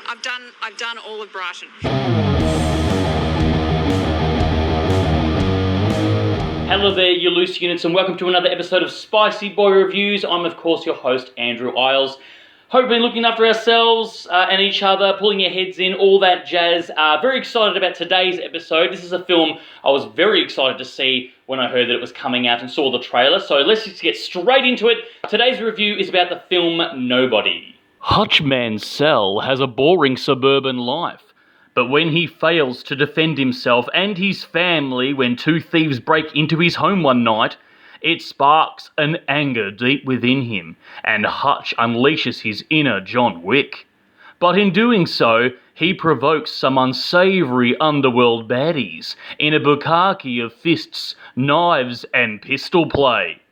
I've done all of Brighton. Hello there, you loose units, and welcome to another episode of Spicy Boy Reviews. I'm, of course, your host, Andrew Iles. Hope we've been looking after ourselves and each other, pulling your heads in, all that jazz. Very excited about today's episode. This is a film I was very excited to see when I heard that it was coming out and saw the trailer. So let's just get straight into it. Today's review is about the film Nobody. Hutch Mansell has a boring suburban life. But when he fails to defend himself and his family when two thieves break into his home one night, it sparks an anger deep within him, and Hutch unleashes his inner John Wick. But in doing so, he provokes some unsavoury underworld baddies in a bukkake of fists, knives and pistol play.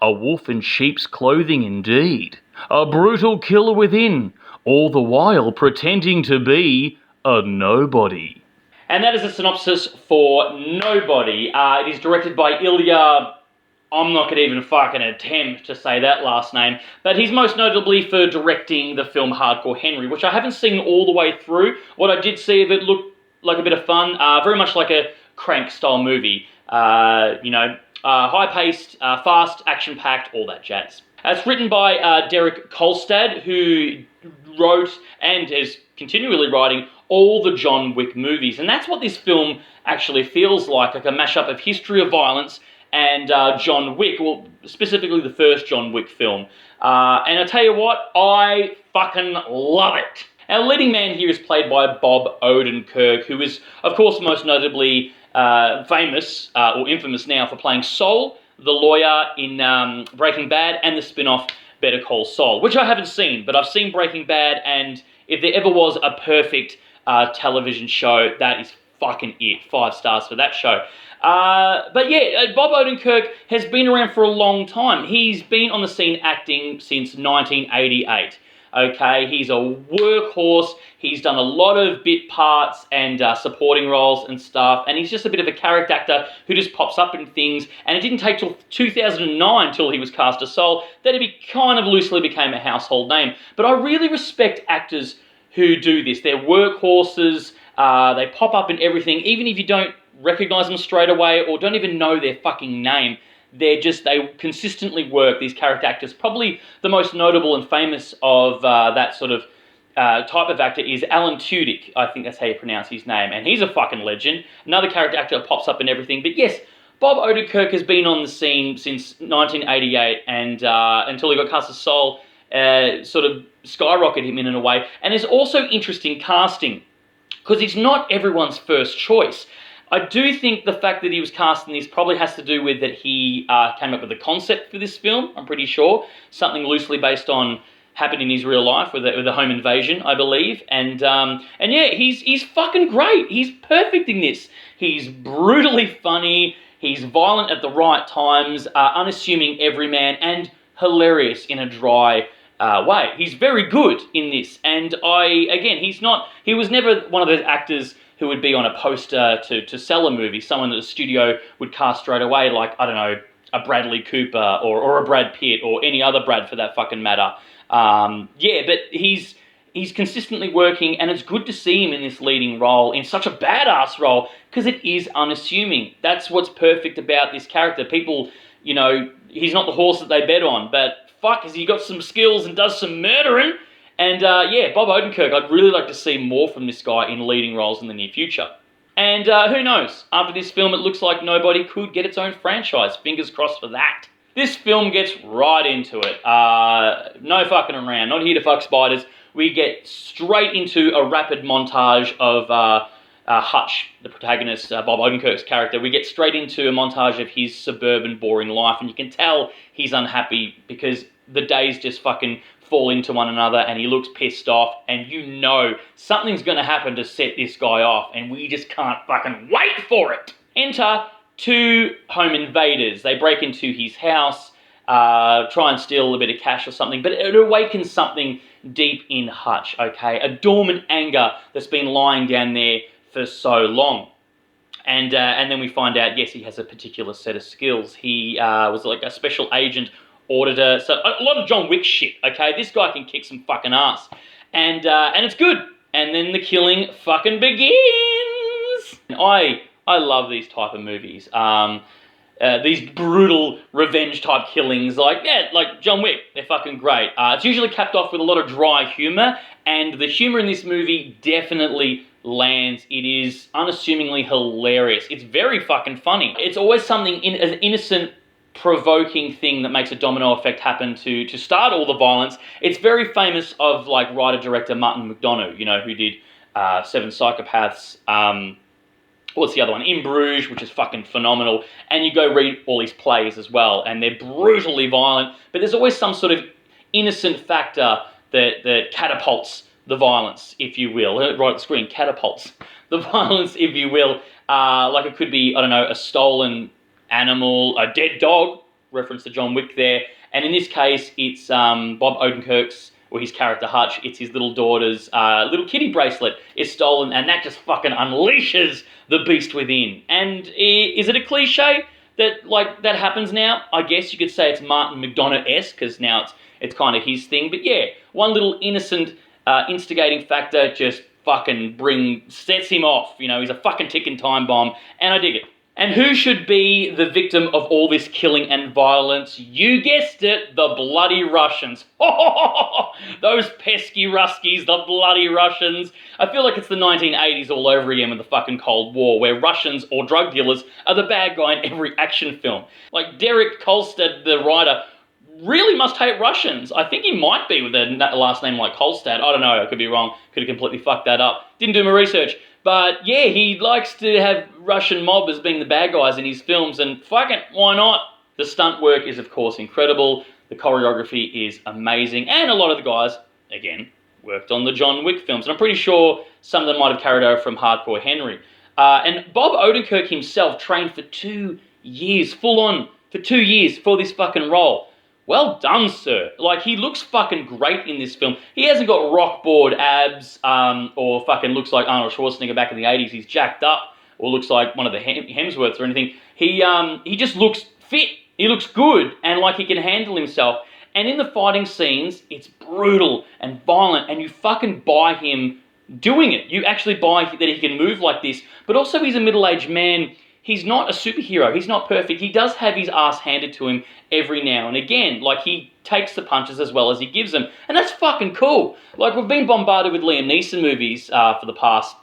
A wolf in sheep's clothing indeed, a brutal killer within, all the while pretending to be a nobody. And that is a synopsis for Nobody. It is directed by Ilya. I'm not going to even fucking attempt to say that last name, but he's most notably for directing the film Hardcore Henry, which I haven't seen all the way through. What I did see of it looked like a bit of fun, very much like a Crank-style movie. High-paced, fast, action-packed, all that jazz. It's written by Derek Kolstad, who wrote and is continually writing all the John Wick movies. And that's what this film actually feels like a mashup of history of violence and John Wick, well, specifically the first John Wick film. And I tell you what, I fucking love it. Our leading man here is played by Bob Odenkirk, who is, of course, most notably famous, or infamous now, for playing Saul, the lawyer in Breaking Bad, and the spin-off Better Call Saul, which I haven't seen, but I've seen Breaking Bad, and if there ever was a perfect television show, that is fucking it. 5 stars for that show. But yeah, Bob Odenkirk has been around for a long time. He's been on the scene acting since 1988. Okay, he's a workhorse. He's done a lot of bit parts and supporting roles and stuff, and he's just a bit of a character actor who just pops up in things. And it didn't take till 2009 till he was cast as Saul that he kind of loosely became a household name. But I really respect actors who do this. They're workhorses. They pop up in everything, even if you don't recognize them straight away or don't even know their fucking name. They consistently work, these character actors. Probably the most notable and famous of that sort of type of actor is Alan Tudyk. I think that's how you pronounce his name. And he's a fucking legend. Another character actor that pops up in everything. But yes, Bob Odenkirk has been on the scene since 1988 and until he got cast as Saul, sort of skyrocketed him in a way. And there's also interesting casting because he's not everyone's first choice. I do think the fact that he was cast in this probably has to do with that he came up with the concept for this film, I'm pretty sure. Something loosely based on happened in his real life with a home invasion, I believe. And yeah, he's fucking great. He's perfect in this. He's brutally funny. He's violent at the right times, unassuming everyman, and hilarious in a dry way. He's very good in this. And he was never one of those actors who would be on a poster to sell a movie, someone that the studio would cast straight away, like, I don't know, a Bradley Cooper or a Brad Pitt or any other Brad for that fucking matter. But he's consistently working, and it's good to see him in this leading role, in such a badass role, because it is unassuming. That's what's perfect about this character. People, he's not the horse that they bet on, but fuck, has he got some skills and does some murdering. And Bob Odenkirk, I'd really like to see more from this guy in leading roles in the near future. And who knows, after this film it looks like Nobody could get its own franchise. Fingers crossed for that. This film gets right into it. No fucking around, not here to fuck spiders. We get straight into a rapid montage of Hutch, the protagonist, Bob Odenkirk's character. We get straight into a montage of his suburban boring life, and you can tell he's unhappy because the days just fucking fall into one another and he looks pissed off, and something's going to happen to set this guy off, and we just can't fucking wait for it. Enter 2 home invaders. They break into his house, try and steal a bit of cash or something, but it awakens something deep in Hutch, okay? A dormant anger that's been lying down there for so long. And then we find out, yes, he has a particular set of skills. He was like a special agent, auditor, so a lot of John Wick shit, okay? This guy can kick some fucking ass. and it's good. And then the killing fucking begins. I love these type of movies. These brutal revenge type killings, like John Wick, they're fucking great. It's usually capped off with a lot of dry humour, and the humour in this movie definitely lands. It is unassumingly hilarious. It's very fucking funny. It's always something an innocent, provoking thing that makes a domino effect happen to start all the violence. It's very famous of like writer-director Martin McDonagh, who did Seven Psychopaths. What's the other one? In Bruges, which is fucking phenomenal. And you go read all his plays as well, and they're brutally violent, but there's always some sort of innocent factor that catapults the violence, if you will. Right at the screen, catapults the violence, if you will. Like it could be, I don't know, a stolen animal, a dead dog, reference to John Wick there. And in this case, it's Bob Odenkirk's, or his character Hutch, it's his little daughter's little kitty bracelet is stolen, and that just fucking unleashes the beast within. And is it a cliche that happens now? I guess you could say it's Martin McDonagh-esque, because now it's kind of his thing. But yeah, one little innocent instigating factor just fucking sets him off. He's a fucking ticking time bomb, and I dig it. And who should be the victim of all this killing and violence? You guessed it, the bloody Russians. Those pesky Ruskies, the bloody Russians. I feel like it's the 1980s all over again with the fucking Cold War, where Russians or drug dealers are the bad guy in every action film. Like Derek Kolstad, the writer, really must hate Russians. I think he might be with a last name like Kolstad. I don't know, I could be wrong. Could have completely fucked that up. Didn't do my research. But yeah, he likes to have Russian mob as being the bad guys in his films, and fuck it, why not? The stunt work is, of course, incredible. The choreography is amazing, and a lot of the guys, again, worked on the John Wick films, and I'm pretty sure some of them might have carried over from Hardcore Henry. And Bob Odenkirk himself trained for 2 years, full on, for 2 years for this fucking role. Well done, sir. Like, he looks fucking great in this film. He hasn't got rock-board abs, or fucking looks like Arnold Schwarzenegger back in the 80s. He's jacked up, or looks like one of the Hemsworths or anything. He just looks fit. He looks good, and like he can handle himself. And in the fighting scenes, it's brutal and violent, and you fucking buy him doing it. You actually buy that he can move like this. But also, he's a middle-aged man. He's not a superhero. He's not perfect. He does have his ass handed to him every now and again. Like, he takes the punches as well as he gives them. And that's fucking cool. Like, we've been bombarded with Liam Neeson movies for the past,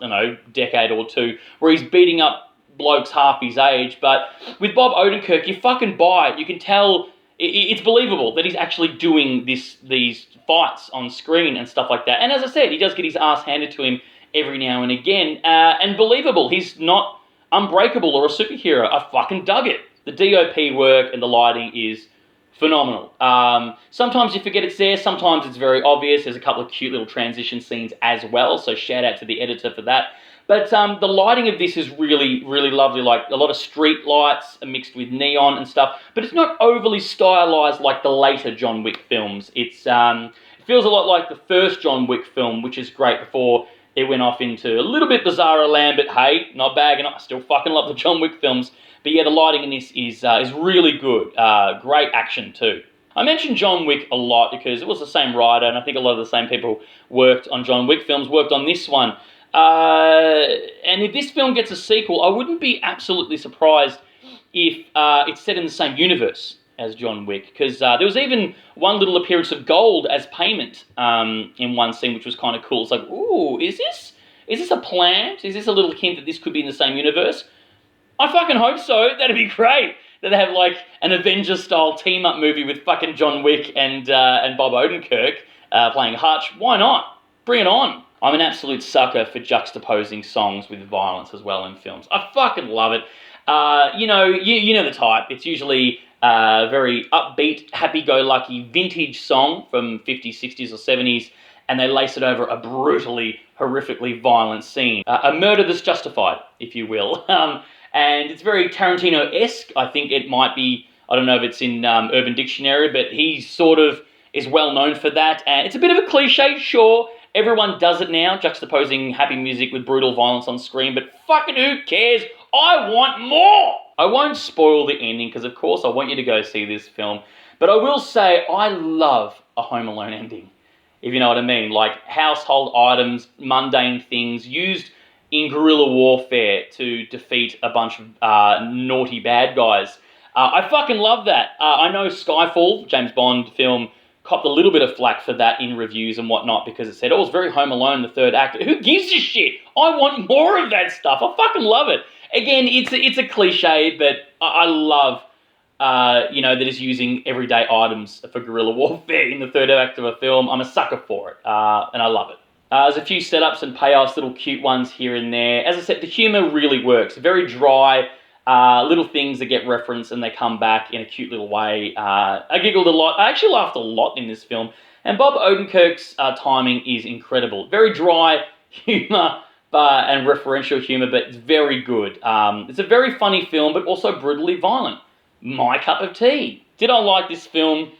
decade or two, where he's beating up blokes half his age. But with Bob Odenkirk, you fucking buy it. You can tell it's believable that he's actually doing these fights on screen and stuff like that. And as I said, he does get his ass handed to him every now and again. And believable. He's not unbreakable or a superhero. I fucking dug it. The DOP work and the lighting is phenomenal. Sometimes you forget it's there, sometimes it's very obvious. There's a couple of cute little transition scenes as well, so shout out to the editor for that. But the lighting of this is really, really lovely. Like, a lot of street lights mixed with neon and stuff, but it's not overly stylized like the later John Wick films. It feels a lot like the first John Wick film, which is great, before it went off into a little bit bizarro land, but hey, not bagging up. I still fucking love the John Wick films. But yeah, the lighting in this is really good. Great action too. I mentioned John Wick a lot because it was the same writer, and I think a lot of the same people worked on John Wick films, worked on this one. And if this film gets a sequel, I wouldn't be absolutely surprised if it's set in the same universe as John Wick, because there was even one little appearance of gold as payment in one scene, which was kind of cool. It's like, ooh, is this a plant? Is this a little hint that this could be in the same universe? I fucking hope so. That'd be great. That they have like an Avengers-style team-up movie with fucking John Wick and Bob Odenkirk playing Hutch. Why not? Bring it on. I'm an absolute sucker for juxtaposing songs with violence as well in films. I fucking love it. You know the type. It's usually a very upbeat, happy-go-lucky vintage song from 50s, 60s, or 70s, and they lace it over a brutally, horrifically violent scene. A murder that's justified, if you will. And it's very Tarantino-esque. I think it might be, I don't know if it's in Urban Dictionary, but he sort of is well known for that. And it's a bit of a cliche, sure. Everyone does it now, juxtaposing happy music with brutal violence on screen, but fucking who cares? I want more! I won't spoil the ending, because of course I want you to go see this film, but I will say I love a Home Alone ending. if you know what I mean. Like household items, mundane things used in guerrilla warfare to defeat a bunch of naughty bad guys. I fucking love that. I know Skyfall, James Bond film, copped a little bit of flack for that in reviews and whatnot because it said, oh, it's very Home Alone, the third act. Who gives a shit? I want more of that stuff. I fucking love it. Again, it's a cliche, but I love, that it's using everyday items for guerrilla warfare in the third act of a film. I'm a sucker for it, and I love it. There's a few setups and payoffs, little cute ones here and there. As I said, the humour really works. Very dry, little things that get referenced and they come back in a cute little way. I giggled a lot. I actually laughed a lot in this film. And Bob Odenkirk's timing is incredible. Very dry humour and referential humour, but it's very good. It's a very funny film, but also brutally violent. My cup of tea. Did I like this film?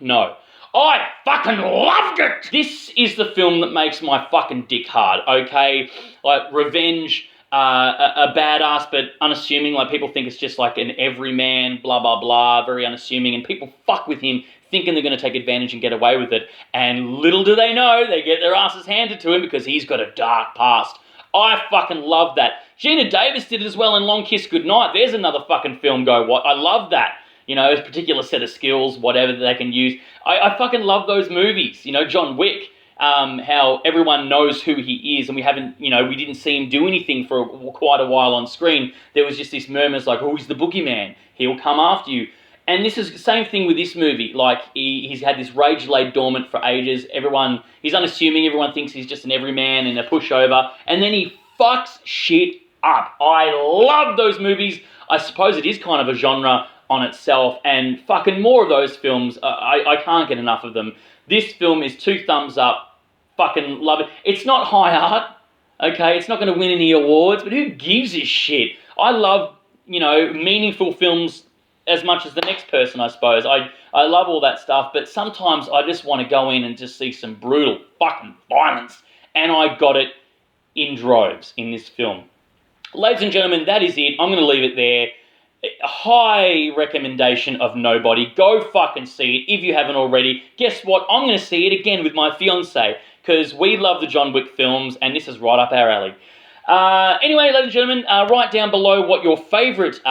No. I fucking loved it! This is the film that makes my fucking dick hard, okay? Like, revenge, a badass but unassuming, like people think it's just like an everyman, blah, blah, blah, very unassuming, and people fuck with him thinking they're going to take advantage and get away with it, and little do they know, they get their asses handed to him because he's got a dark past. I fucking love that. Gina Davis did it as well in Long Kiss Goodnight. There's another fucking film go, what? I love that. You know, a particular set of skills, whatever that they can use. I fucking love those movies. You know, John Wick, how everyone knows who he is, and we didn't see him do anything for quite a while on screen. There was just this murmurs like, oh, he's the boogeyman. He'll come after you. And this is the same thing with this movie. Like, he's had this rage laid dormant for ages. He's unassuming. Everyone thinks he's just an everyman and a pushover. And then he fucks shit up. I love those movies. I suppose it is kind of a genre on itself, and fucking more of those films. I can't get enough of them. This film is 2 thumbs up. Fucking love it. It's not high art, okay? It's not going to win any awards, but who gives a shit? I love, meaningful films as much as the next person, I suppose. I love all that stuff, but sometimes I just want to go in and just see some brutal fucking violence, and I got it in droves in this film. Ladies and gentlemen, that is it. I'm going to leave it there. High recommendation of Nobody. Go fucking see it if you haven't already. Guess what? I'm going to see it again with my fiance because we love the John Wick films and this is right up our alley. Anyway, ladies and gentlemen, write down below what your favourite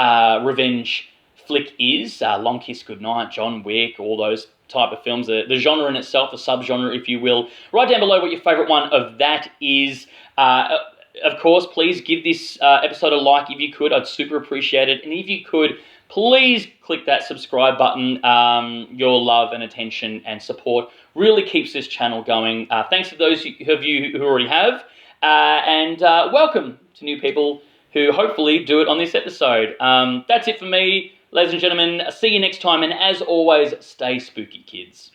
revenge flick is. Long Kiss Goodnight, John Wick, all those type of films. The genre in itself, the subgenre, if you will. Write down below what your favourite one of that is. Of course, please give this episode a like if you could. I'd super appreciate it. And if you could, please click that subscribe button. Your love and attention and support really keeps this channel going. Thanks to those of you who already have. And welcome to new people who hopefully do it on this episode. That's it for me, ladies and gentlemen. See you next time. And as always, stay spooky, kids.